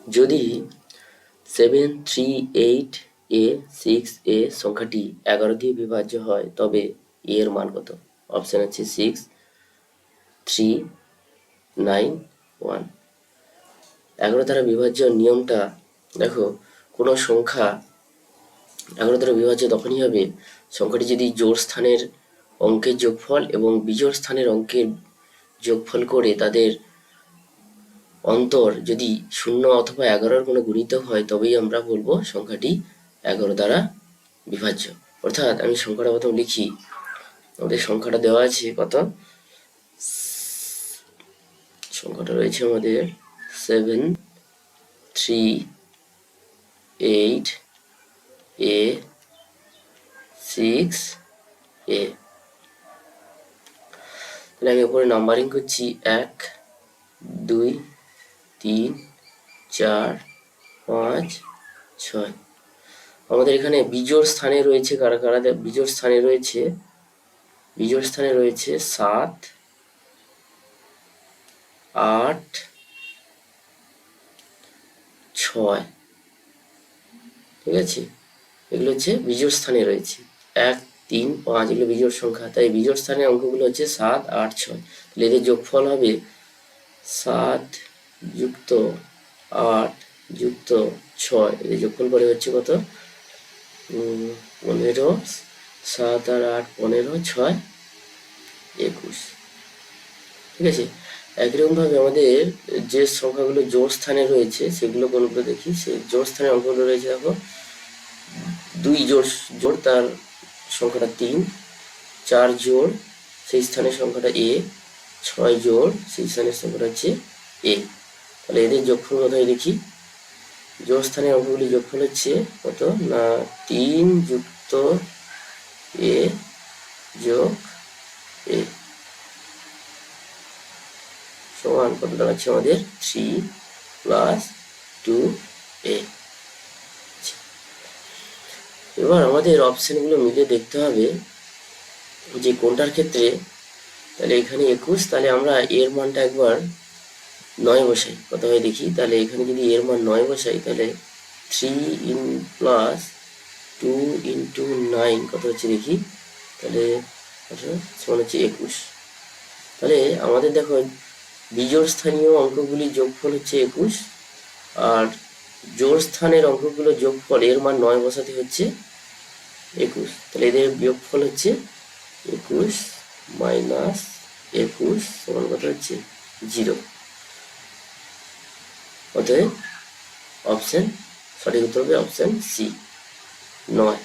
যদি 738A6A সংখ্যাটি 11 দিয়ে বিভাজ্য হয় তবে এ এর মান কত? অপশন আছে 6, 3, 9, 1। 11 দ্বারা বিভাজ্য নিয়মটা দেখো, কোনো সংখ্যা 11 দ্বারা বিভাজ্য তখনই হবে সংখ্যাটি যদি জোড় স্থানের অঙ্কের যোগফল এবং বিজোড় স্থানের অঙ্কের যোগফল করে তাদের অন্তর যদি 0 অথবা 11-র কোনো গুণিতক হয় তবেই আমরা বলবো সংখ্যাটি 11 দ্বারা বিভাজ্য। অর্থাৎ আমি সংখ্যাটা প্রথম লিখি। আমাদের সংখ্যাটা দেওয়া আছে কত? সংখ্যাটা রয়েছে আমাদের 7, 3, 8, A, 6, A। তাহলে আমি উপরে নাম্বারিং করছি 1, 2, 3, 4, 5, 6। আমাদের এখানে বিজোড় স্থানে রয়েছে কারা কারা? বিজোড় স্থানে রয়েছে 7, 8, 6। ঠিক আছে, এগুলো হচ্ছে বিজোড় স্থানে রয়েছে। 1, 3, 5 এগুলো বিজোড় সংখ্যা, তাই বিজোড় স্থানের অঙ্কগুলো হচ্ছে 7, 8, 6। তাহলে এদের যোগফল হবে 7 যুক্ত 8 যুক্ত 6। এদের যোগফল পরে হচ্ছে কত? 15। 7 আর 8 15, 6 21। ঠিক আছে, একইরকম ভাবে আমাদের যে সংখ্যাগুলো জোড় স্থানে রয়েছে সেগুলো কোনগুলো দেখি। সেই জোড় স্থানের অঙ্কগুলো রয়েছে দেখো, 2 জোড় তার সংখ্যাটা 3, 4 জোড় সেই স্থানের সংখ্যাটা a, 6 জোড় সেই স্থানের সংখ্যাটা হচ্ছে a। তাহলে এদের যোগফল কোথায় দেখি? জোড় স্থানের অঙ্কগুলি যোগফল হচ্ছে কত না 3 যুক্ত a যোগ a সমান কত দাঁড়াচ্ছে আমাদের? 3 প্লাস 2a। এবার আমাদের অপশনগুলো মিলে দেখতে হবে যে কোনটার ক্ষেত্রে। তাহলে এখানে 21, তাহলে আমরা এর মানটা একবার 9 বসাই, কত হয় দেখি। তাহলে এখানে যদি এর মান 9 বসাই তাহলে 3 প্লাস 2 ইন্টু 9 কত হচ্ছে দেখি। তাহলে সমান হচ্ছে 21। তাহলে আমাদের দেখো বিজোড় স্থানীয় অঙ্কগুলি যোগফল হচ্ছে 21 আর জোড় স্থানের অঙ্কগুলো যোগফল এর মান 9 বসাতে হচ্ছে 21। তাহলে এদের বিয়োগফল হচ্ছে 21 মাইনাস 21 সমান কত হচ্ছে 0। অতএব অপশন সঠিক উত্তর হবে অপশন সি, 9।